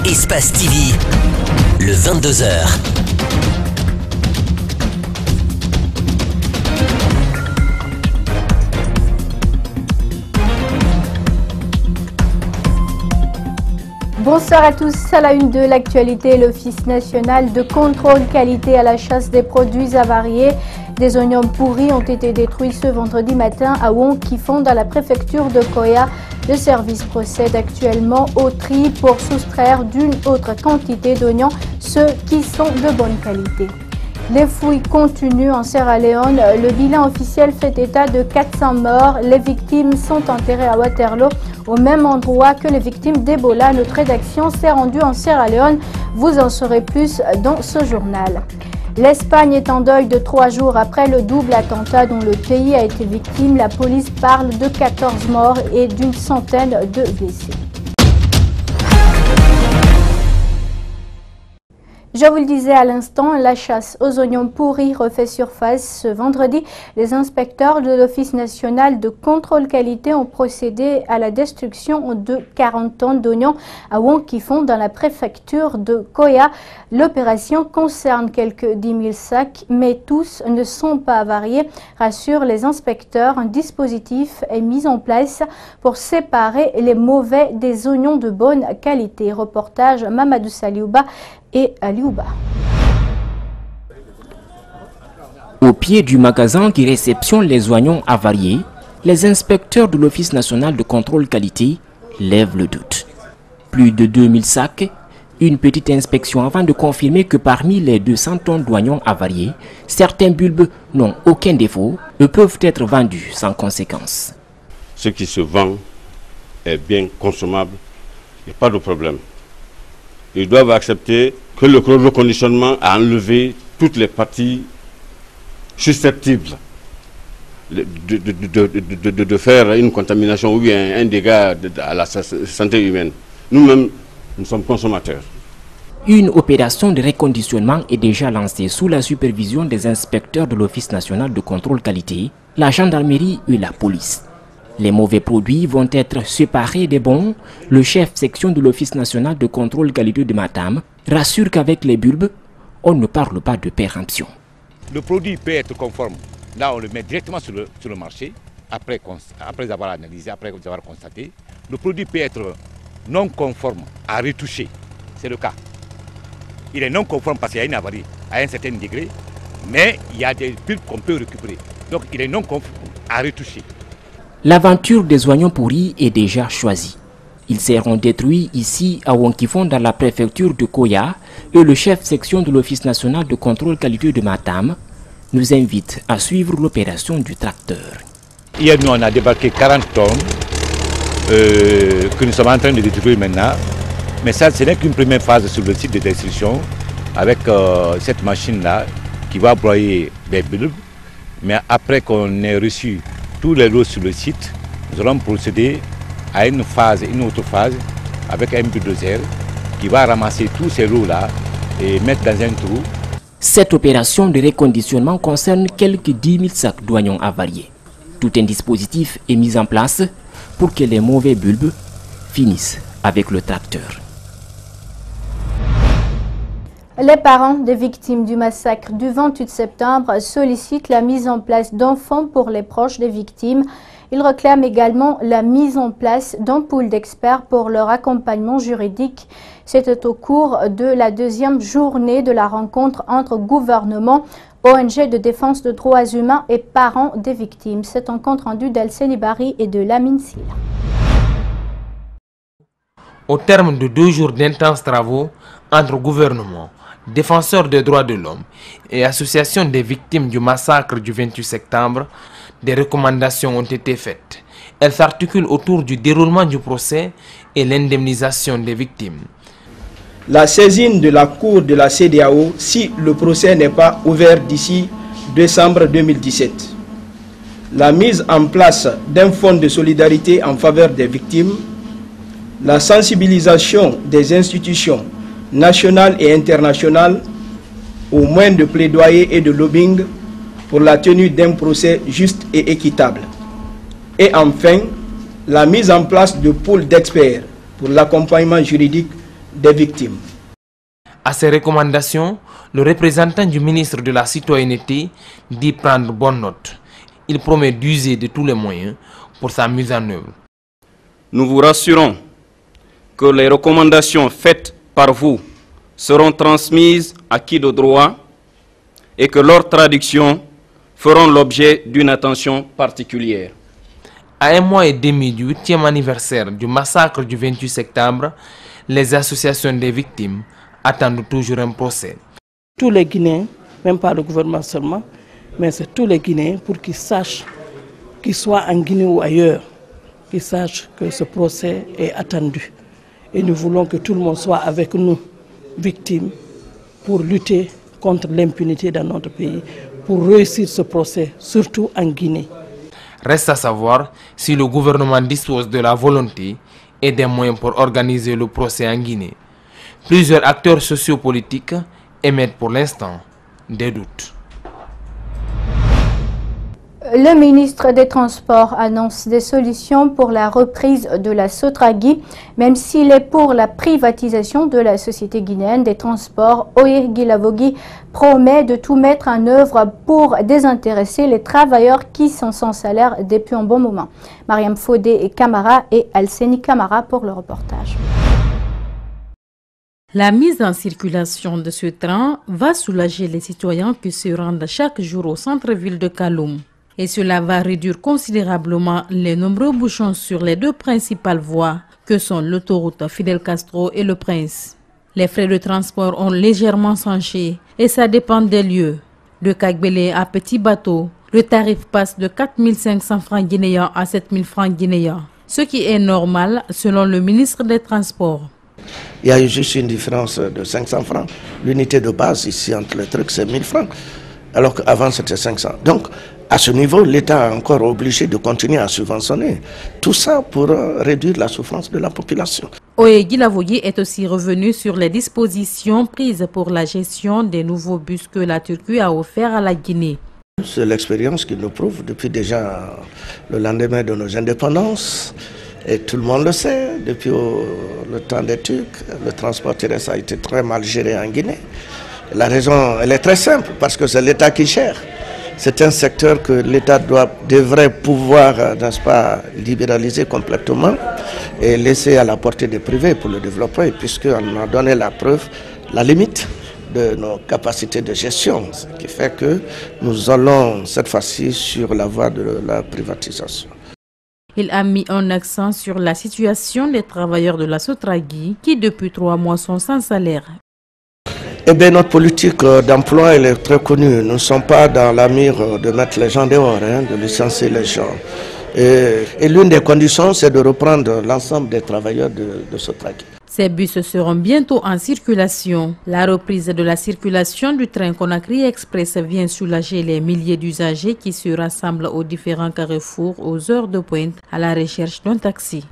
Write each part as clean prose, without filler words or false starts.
Espace TV, le 22h. Bonsoir à tous. À la une de l'actualité, l'Office national de contrôle qualité à la chasse des produits avariés. Des oignons pourris ont été détruits ce vendredi matin à Wong-Kifong dans la préfecture de Koya. Le service procède actuellement au tri pour soustraire d'une autre quantité d'oignons, ceux qui sont de bonne qualité. Les fouilles continuent en Sierra Leone. Le bilan officiel fait état de 400 morts. Les victimes sont enterrées à Waterloo, au même endroit que les victimes d'Ebola. Notre rédaction s'est rendue en Sierra Leone. Vous en saurez plus dans ce journal. L'Espagne est en deuil de 3 jours après le double attentat dont le pays a été victime. La police parle de 14 morts et d'une centaine de blessés. Je vous le disais à l'instant, la chasse aux oignons pourris refait surface ce vendredi. Les inspecteurs de l'Office national de contrôle qualité ont procédé à la destruction de 40 tonnes d'oignons à Wong-Kifong dans la préfecture de Koya. L'opération concerne quelques 10 000 sacs, mais tous ne sont pas avariés, rassurent les inspecteurs. Un dispositif est mis en place pour séparer les mauvais des oignons de bonne qualité. Reportage Mamadou Saliouba et Aliouba. Au pied du magasin qui réceptionne les oignons avariés, les inspecteurs de l'Office national de contrôle qualité lèvent le doute. Plus de 2000 sacs, une petite inspection avant de confirmer que parmi les 200 tonnes d'oignons avariés, certains bulbes n'ont aucun défaut et peuvent être vendus sans conséquence. Ce qui se vend est bien consommable, il n'y a pas de problème. Ils doivent accepter que le reconditionnement a enlevé toutes les parties susceptibles de faire une contamination ou un dégât à la santé humaine. Nous-mêmes, nous sommes consommateurs. Une opération de reconditionnement est déjà lancée sous la supervision des inspecteurs de l'Office national de contrôle qualité, la gendarmerie et la police. Les mauvais produits vont être séparés des bons. Le chef section de l'Office national de contrôle qualité de Matam rassure qu'avec les bulbes, on ne parle pas de péremption. Le produit peut être conforme. Là, on le met directement sur le marché, après avoir analysé, après avoir constaté. Le produit peut être non conforme à retoucher. C'est le cas. Il est non conforme parce qu'il y a une avarie à un certain degré, mais il y a des bulbes qu'on peut récupérer. Donc, il est non conforme à retoucher. L'aventure des oignons pourris est déjà choisie. Ils seront détruits ici à Wong-Kifong dans la préfecture de Koya et le chef section de l'Office national de contrôle qualité de Matam nous invite à suivre l'opération du tracteur. Hier, nous, on a débarqué 40 tonnes que nous sommes en train de détruire maintenant. Mais ça, ce n'est qu'une première phase sur le site de destruction avec cette machine-là qui va broyer des bulbes. Mais après qu'on ait reçu tous les lots sur le site, nous allons procéder à une autre phase avec un bulldozer qui va ramasser tous ces lots-là et mettre dans un trou. Cette opération de reconditionnement concerne quelques 10 000 sacs d'oignons avariés. Tout un dispositif est mis en place pour que les mauvais bulbes finissent avec le tracteur. Les parents des victimes du massacre du 28 septembre sollicitent la mise en place d'enfants pour les proches des victimes. Ils réclament également la mise en place d'un pool d'experts pour leur accompagnement juridique. C'était au cours de la deuxième journée de la rencontre entre gouvernement, ONG de défense des droits humains et parents des victimes. C'est un compte rendu d'Alceni Bari et de Lamine Silla. Au terme de 2 jours d'intenses travaux entre gouvernement, défenseurs des droits de l'homme et associations des victimes du massacre du 28 septembre, des recommandations ont été faites. Elles s'articulent autour du déroulement du procès et l'indemnisation des victimes. La saisine de la Cour de la CEDEAO si le procès n'est pas ouvert d'ici décembre 2017. La mise en place d'un fonds de solidarité en faveur des victimes. La sensibilisation des institutions nationales et internationales aux moyens de plaidoyer et de lobbying pour la tenue d'un procès juste et équitable. Et enfin, la mise en place de pôles d'experts pour l'accompagnement juridique des victimes. À ces recommandations, le représentant du ministre de la Citoyenneté dit prendre bonne note. Il promet d'user de tous les moyens pour sa mise en œuvre. Nous vous rassurons que les recommandations faites par vous seront transmises à qui de droit et que leurs traductions feront l'objet d'une attention particulière. À un mois et demi du 8e anniversaire du massacre du 28 septembre, les associations des victimes attendent toujours un procès. Tous les Guinéens, même pas le gouvernement seulement, mais c'est tous les Guinéens pour qu'ils sachent, qu'ils soient en Guinée ou ailleurs, qu'ils sachent que ce procès est attendu. Et nous voulons que tout le monde soit avec nous, victimes, pour lutter contre l'impunité dans notre pays, pour réussir ce procès, surtout en Guinée. Reste à savoir si le gouvernement dispose de la volonté et des moyens pour organiser le procès en Guinée. Plusieurs acteurs sociopolitiques émettent pour l'instant des doutes. Le ministre des Transports annonce des solutions pour la reprise de la Sotragui, même s'il est pour la privatisation de la Société guinéenne des transports. Oye Guilavogui promet de tout mettre en œuvre pour désintéresser les travailleurs qui sont sans salaire depuis un bon moment. Mariam Fodé et Camara et Alseni Camara pour le reportage. La mise en circulation de ce train va soulager les citoyens qui se rendent chaque jour au centre-ville de Kaloum. Et cela va réduire considérablement les nombreux bouchons sur les deux principales voies que sont l'autoroute Fidel Castro et le Prince. Les frais de transport ont légèrement changé et ça dépend des lieux. De Kagbele à Petit Bateau, le tarif passe de 4 500 francs guinéens à 7 000 francs guinéens, ce qui est normal selon le ministre des Transports. Il y a juste une différence de 500 francs. L'unité de base ici entre les trucs c'est 1000 francs, alors qu'avant c'était 500. Donc à ce niveau, l'État est encore obligé de continuer à subventionner. Tout ça pour réduire la souffrance de la population. Oye Guilavogui est aussi revenu sur les dispositions prises pour la gestion des nouveaux bus que la Turquie a offerts à la Guinée. C'est l'expérience qui nous prouve depuis déjà le lendemain de nos indépendances. Et tout le monde le sait, depuis le temps des Turcs, le transport terrestre a été très mal géré en Guinée. La raison, elle est très simple, parce que c'est l'État qui gère. C'est un secteur que l'État devrait pouvoir, n'est-ce pas, libéraliser complètement et laisser à la portée des privés pour le développer, puisqu'on a donné la preuve, la limite de nos capacités de gestion, ce qui fait que nous allons cette fois-ci sur la voie de la privatisation. Il a mis un accent sur la situation des travailleurs de la Sotragui qui depuis 3 mois sont sans salaire. Eh bien, notre politique d'emploi, elle est très connue. Nous ne sommes pas dans la mire de mettre les gens dehors, de licencier les gens. Et l'une des conditions, c'est de reprendre l'ensemble des travailleurs de Sotragui. Ces bus seront bientôt en circulation. La reprise de la circulation du train Conakry Express vient soulager les milliers d'usagers qui se rassemblent aux différents carrefours aux heures de pointe à la recherche d'un taxi.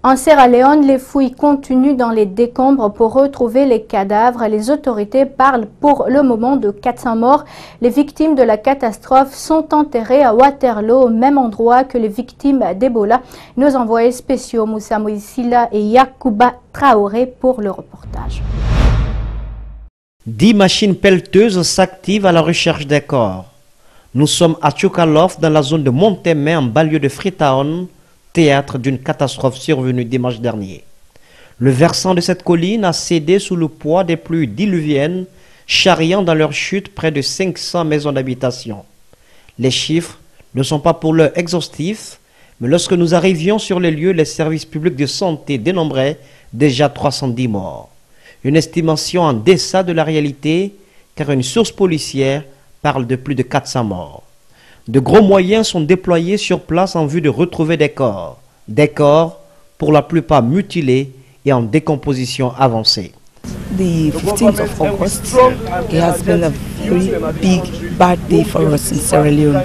En Sierra Leone, les fouilles continuent dans les décombres pour retrouver les cadavres. Les autorités parlent pour le moment de 400 morts. Les victimes de la catastrophe sont enterrées à Waterloo, au même endroit que les victimes d'Ebola. Nos envoyés spéciaux Moussa Moïsila et Yacouba Traoré pour le reportage. 10 machines pelleteuses s'activent à la recherche des corps. Nous sommes à Tchoukalov, dans la zone de Montemay, en banlieue de Freetown, théâtre d'une catastrophe survenue dimanche dernier. Le versant de cette colline a cédé sous le poids des pluies diluviennes, charriant dans leur chute près de 500 maisons d'habitation. Les chiffres ne sont pas pour l'heure exhaustifs, mais lorsque nous arrivions sur les lieux, les services publics de santé dénombraient déjà 310 morts. Une estimation en deçà de la réalité, car une source policière parle de plus de 400 morts. De gros moyens sont déployés sur place en vue de retrouver des corps pour la plupart mutilés et en décomposition avancée. The 15th of August, it has been a very big, bad day for us in Sierra Leone.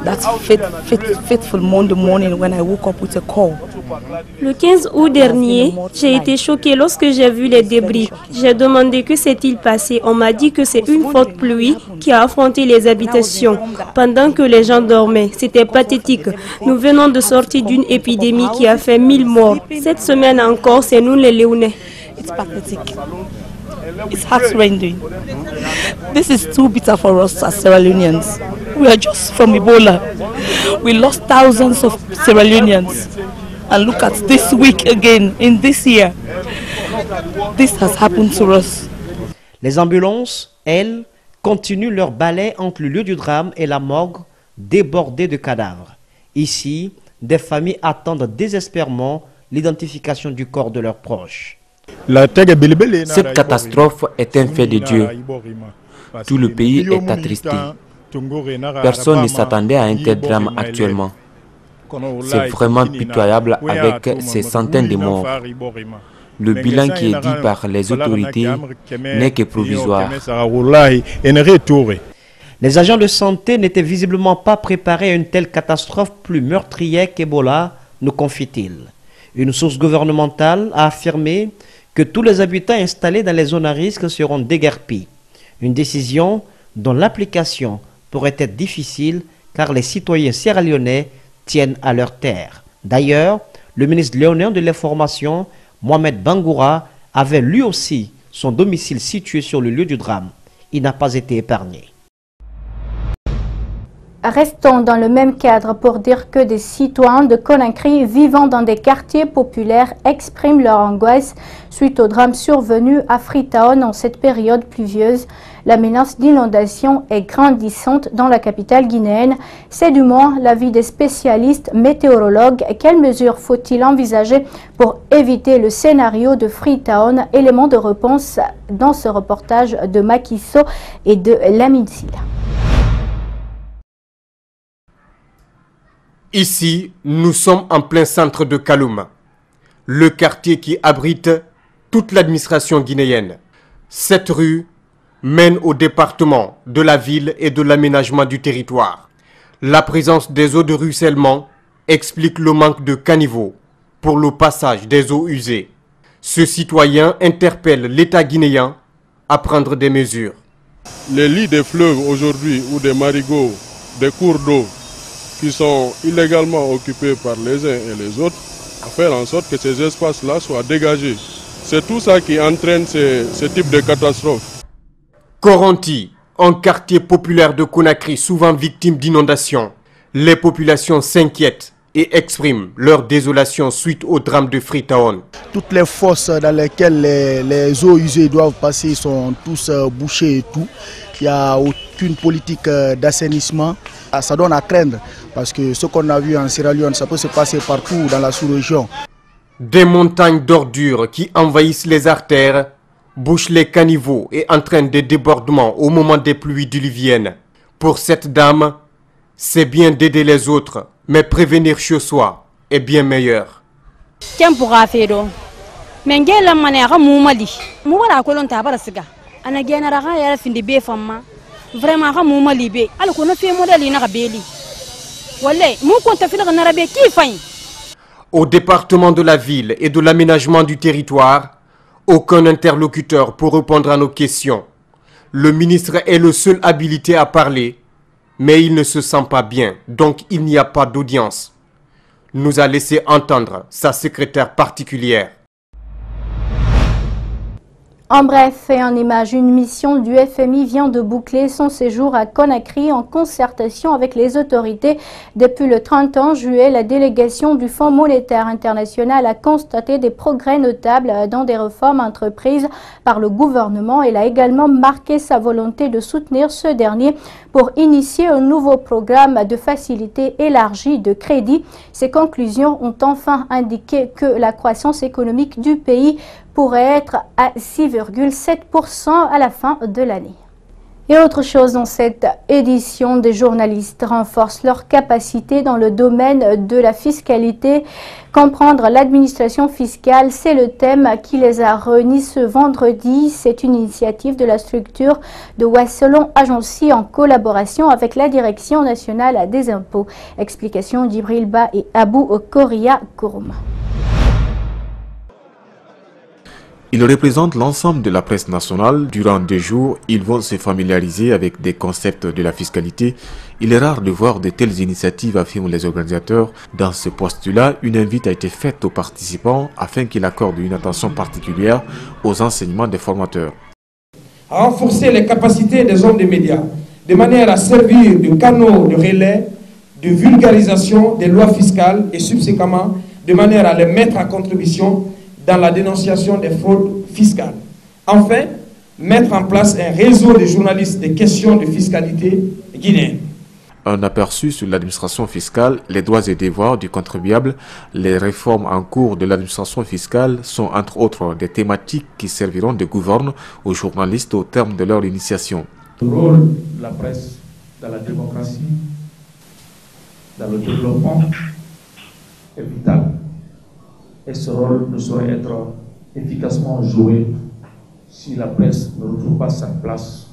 That fateful Monday morning when I woke up with a call Le 15 août dernier, j'ai été choquée lorsque j'ai vu les débris. J'ai demandé que s'est-il passé. On m'a dit que c'est une forte pluie qui a affronté les habitations pendant que les gens dormaient. C'était pathétique. Nous venons de sortir d'une épidémie qui a fait 1000 morts. Cette semaine encore, c'est nous les Léonais. It's pathetic. It's heart-rending. This is too bitter for us as Sierra Leoneans. We are just from Ebola. We lost thousands of Sierra Leoneans. And look at this week again, in this year. This has happened to us. Les ambulances, elles, continuent leur balai entre le lieu du drame et la morgue débordée de cadavres. Ici, des familles attendent désespérément l'identification du corps de leurs proches. Cette catastrophe est un fait de Dieu. Tout le pays est attristé. Personne ne s'attendait à un tel drame actuellement. C'est vraiment pitoyable avec ces centaines de morts. Le bilan qui est dit par les autorités n'est que provisoire. Les agents de santé n'étaient visiblement pas préparés à une telle catastrophe plus meurtrière qu'Ebola, nous confie-t-il. Une source gouvernementale a affirmé que tous les habitants installés dans les zones à risque seront déguerpis. Une décision dont l'application pourrait être difficile car les citoyens sierra-léonais tiennent à leur terre. D'ailleurs, le ministre léonien de l'Information, Mohamed Bangoura, avait lui aussi son domicile situé sur le lieu du drame. Il n'a pas été épargné. Restons dans le même cadre pour dire que des citoyens de Conakry vivant dans des quartiers populaires expriment leur angoisse suite au drame survenu à Freetown en cette période pluvieuse. La menace d'inondation est grandissante dans la capitale guinéenne. C'est du moins l'avis des spécialistes météorologues. Quelles mesures faut-il envisager pour éviter le scénario de Freetown? Élément de réponse dans ce reportage de Makiso et de Lamine Silla. Ici, nous sommes en plein centre de Kaloum, le quartier qui abrite toute l'administration guinéenne. Cette rue mène au département de la ville et de l'aménagement du territoire. La présence des eaux de ruissellement explique le manque de caniveaux pour le passage des eaux usées. Ce citoyen interpelle l'État guinéen à prendre des mesures. Les lits des fleuves aujourd'hui ou des marigots, des cours d'eau qui sont illégalement occupés par les uns et les autres, à faire en sorte que ces espaces-là soient dégagés. C'est tout ça qui entraîne ce type de catastrophe. Koronti, un quartier populaire de Conakry souvent victime d'inondations. Les populations s'inquiètent et expriment leur désolation suite au drame de Freetown. Toutes les fosses dans lesquelles les eaux usées doivent passer sont tous bouchées et tout. Il n'y a aucune politique d'assainissement. Ça donne à craindre parce que ce qu'on a vu en Sierra Leone, ça peut se passer partout dans la sous-région. Des montagnes d'ordures qui envahissent les artères, bouchent les caniveaux et entraînent des débordements au moment des pluies diluviennes. Pour cette dame, c'est bien d'aider les autres, mais prévenir chez soi est bien meilleur. Au département de la ville et de l'aménagement du territoire, aucun interlocuteur pour répondre à nos questions. Le ministre est le seul habilité à parler, mais il ne se sent pas bien, donc il n'y a pas d'audience. Nous a laissé entendre sa secrétaire particulière. En bref et en image, une mission du FMI vient de boucler son séjour à Conakry en concertation avec les autorités. Depuis le 31 juillet, la délégation du Fonds monétaire international a constaté des progrès notables dans des réformes entreprises par le gouvernement. Elle a également marqué sa volonté de soutenir ce dernier pour initier un nouveau programme de facilité élargie de crédit. Ces conclusions ont enfin indiqué que la croissance économique du pays pourrait être à 6,7% à la fin de l'année. Et autre chose, dans cette édition, des journalistes renforcent leur capacité dans le domaine de la fiscalité. Comprendre l'administration fiscale, c'est le thème qui les a réunis ce vendredi. C'est une initiative de la structure de Wasselon Agency en collaboration avec la Direction nationale des impôts. Explication d'Ibril Ba et Abou Koria Kouroum. Ils représentent l'ensemble de la presse nationale. Durant 2 jours, ils vont se familiariser avec des concepts de la fiscalité. Il est rare de voir de telles initiatives, affirment les organisateurs. Dans ce postulat, une invite a été faite aux participants afin qu'ils accordent une attention particulière aux enseignements des formateurs. À renforcer les capacités des hommes des médias, de manière à servir de canaux de relais, de vulgarisation des lois fiscales et subséquemment, de manière à les mettre à contribution dans la dénonciation des fraudes fiscales. Enfin, mettre en place un réseau de journalistes des questions de fiscalité guinéenne. Un aperçu sur l'administration fiscale, les droits et devoirs du contribuable, les réformes en cours de l'administration fiscale sont entre autres des thématiques qui serviront de gouverne aux journalistes au terme de leur initiation. Le rôle de la presse dans la démocratie, dans le développement est vital. Et ce rôle ne saurait être efficacement joué si la presse ne retrouve pas sa place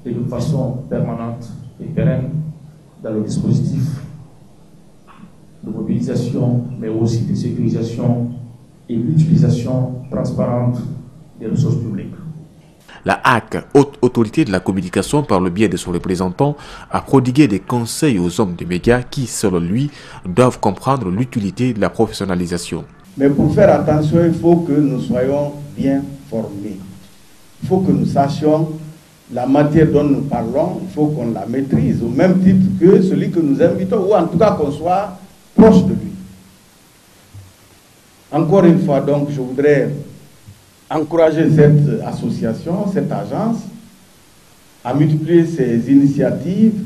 et de façon permanente et pérenne dans le dispositif de mobilisation, mais aussi de sécurisation et l'utilisation transparente des ressources publiques. La HAC, haute autorité de la communication par le biais de son représentant, a prodigué des conseils aux hommes des médias qui, selon lui, doivent comprendre l'utilité de la professionnalisation. Mais pour faire attention, il faut que nous soyons bien formés. Il faut que nous sachions la matière dont nous parlons, il faut qu'on la maîtrise au même titre que celui que nous invitons, ou en tout cas qu'on soit proche de lui. Encore une fois, donc, je voudrais encourager cette association, cette agence, à multiplier ses initiatives.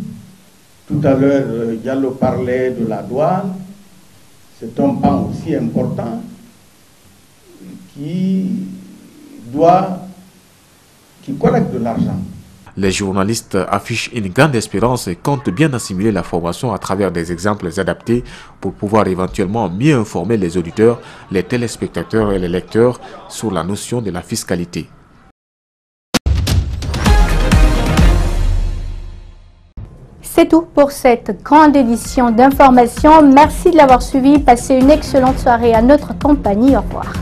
Tout à l'heure, Diallo parlait de la douane. C'est un pan aussi important qui collecte de l'argent. Les journalistes affichent une grande espérance et comptent bien assimiler la formation à travers des exemples adaptés pour pouvoir éventuellement mieux informer les auditeurs, les téléspectateurs et les lecteurs sur la notion de la fiscalité. C'est tout pour cette grande édition d'information. Merci de l'avoir suivi. Passez une excellente soirée à notre compagnie. Au revoir.